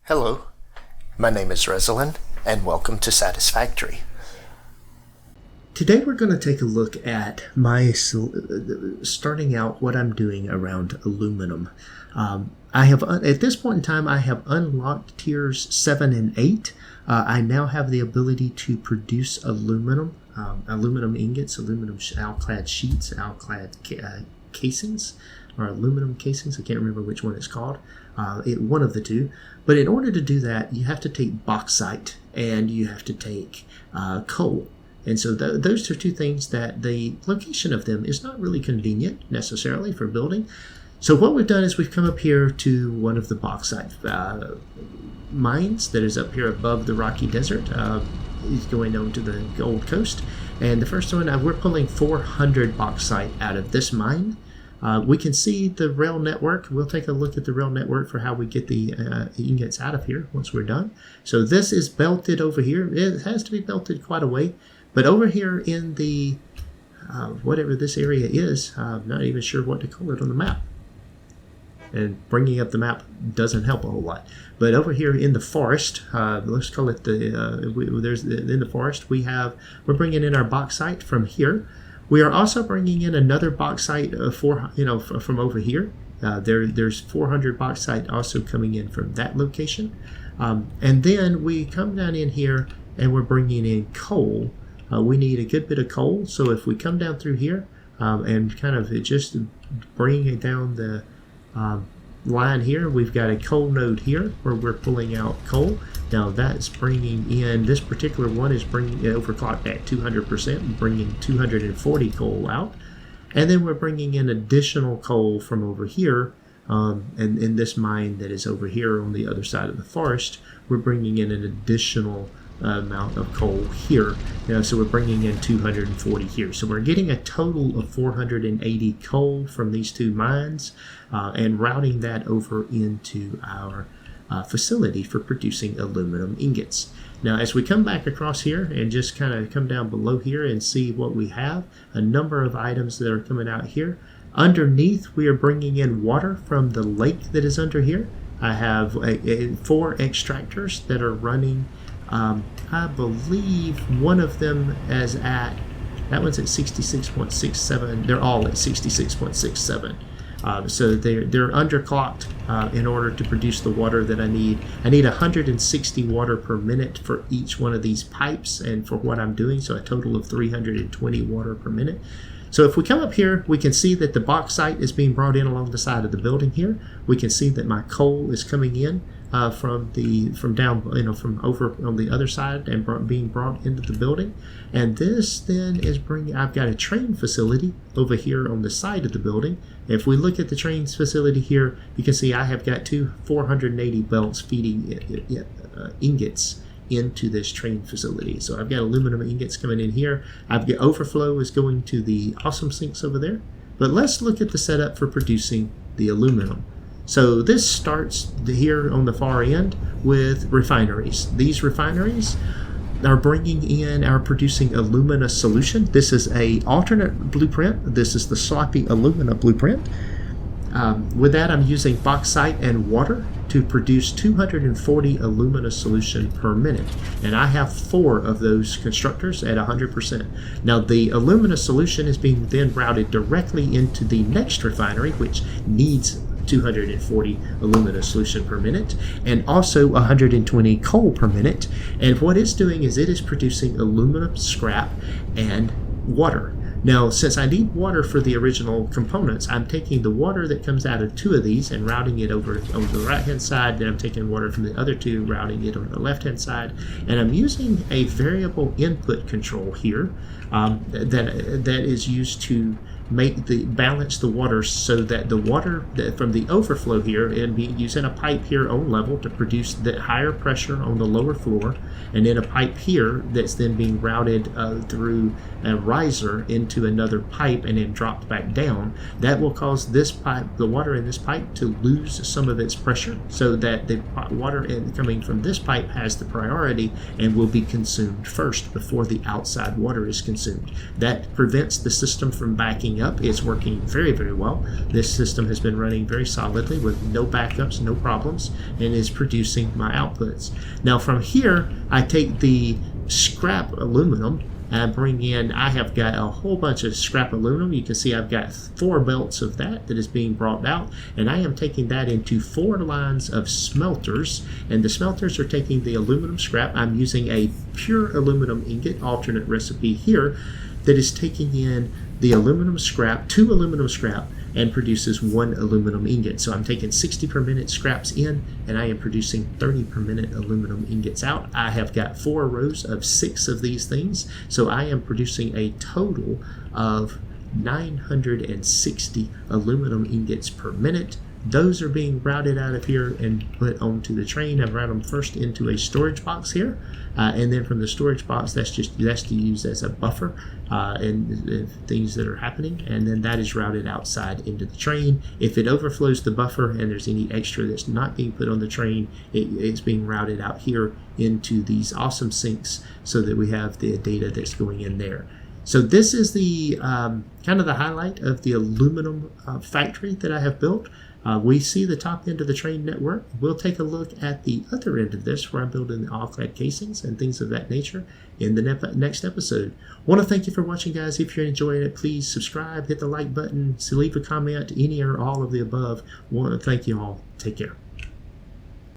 Hello, my name is Resilan, and welcome to Satisfactory. Today we're going to take a look at starting out what I'm doing around aluminum. I have, at this point in time, I have unlocked tiers 7 and 8. I now have the ability to produce aluminum ingots, aluminum alclad sheets, alclad casings, or aluminum casings. I can't remember which one it's called. One of the two. But in order to do that, you have to take bauxite and you have to take coal. And so those are two things that the location of them is not really convenient necessarily for building. So what we've done is we've come up here to one of the bauxite mines that is up here above the rocky desert. Is going on to the Gold Coast. And the first one, we're pulling 400 bauxite out of this mine. We can see the rail network. We'll take a look at the rail network for how we get the ingots out of here once we're done. So this is belted over here. It has to be belted quite a way. But over here in the, whatever this area is, I'm not even sure what to call it on the map. And bringing up the map doesn't help a whole lot. But over here in the forest, let's call it in the forest, we're bringing in our bauxite from here. We are also bringing in another bauxite from over here. There's 400 bauxite also coming in from that location. And then we come down in here and we're bringing in coal. We need a good bit of coal. So if we come down through here and kind of just bring it down the line here, we've got a coal node here where we're pulling out coal. Now that's bringing in, this particular one is bringing it overclocked at 200% and bringing 240 coal out. And then we're bringing in additional coal from over here. And in this mine that is over here on the other side of the forest, we're bringing in an additional amount of coal here. So we're bringing in 240 here. So we're getting a total of 480 coal from these two mines and routing that over into our facility for producing aluminum ingots. Now as we come back across here and just kind of come down below here and see what we have, a number of items that are coming out here. Underneath we are bringing in water from the lake that is under here. I have 4 extractors that are running. I believe one of them is that one's at 66.67. They're all at 66.67. So they're underclocked in order to produce the water that I need. I need 160 water per minute for each one of these pipes and for what I'm doing, so a total of 320 water per minute. So if we come up here, we can see that the bauxite is being brought in along the side of the building here. We can see that my coal is coming in from over on the other side and being brought into the building. And this then is I've got a train facility over here on the side of the building. If we look at the train facility here, you can see I have got 480 belts feeding ingots into this train facility. So I've got aluminum ingots coming in here. I've got overflow is going to the awesome sinks over there. But let's look at the setup for producing the aluminum. So this starts here on the far end with refineries. These refineries are producing alumina solution. This is a alternate blueprint. This is the sloppy alumina blueprint. With that, I'm using bauxite and water to produce 240 alumina solution per minute. And I have 4 of those constructors at 100%. Now the alumina solution is being then routed directly into the next refinery, which needs 240 alumina solution per minute and also 120 coal per minute. And what it's doing is it is producing aluminum scrap and water. Now, since I need water for the original components, I'm taking the water that comes out of 2 of these and routing it over on the right-hand side. Then I'm taking water from the other 2, routing it on the left-hand side. And I'm using a variable input control here that is used to balance the water so that the water from the overflow here and be using a pipe here on level to produce the higher pressure on the lower floor, and then a pipe here that's then being routed through a riser into another pipe and then dropped back down. That will cause this pipe, the water in this pipe, to lose some of its pressure so that the water coming from this pipe has the priority and will be consumed first before the outside water is consumed. That prevents the system from backing starting up. It's working very, very well. This system has been running very solidly with no backups, no problems, and is producing my outputs. Now from here, I take the scrap aluminum and I bring in, I have got a whole bunch of scrap aluminum. You can see I've got 4 belts of that is being brought out, and I am taking that into 4 lines of smelters, and the smelters are taking the aluminum scrap. I'm using a pure aluminum ingot alternate recipe here that is taking in the aluminum scrap, 2 aluminum scrap, and produces 1 aluminum ingot. So I'm taking 60 per minute scraps in, and I am producing 30 per minute aluminum ingots out. I have got 4 rows of 6 of these things, so I am producing a total of 960 aluminum ingots per minute. Those are being routed out of here and put onto the train. I've routed them first into a storage box here, and then from the storage box, that's to use as a buffer and things that are happening, and then that is routed outside into the train. If it overflows the buffer and there's any extra that's not being put on the train, it's being routed out here into these awesome sinks so that we have the data that's going in there. So this is the kind of the highlight of the aluminum factory that I have built. We see the top end of the train network. We'll take a look at the other end of this where I'm building the all-clad casings and things of that nature in the next episode. I want to thank you for watching, guys. If you're enjoying it, please subscribe, hit the like button, leave a comment, any or all of the above. I want to thank you all. Take care.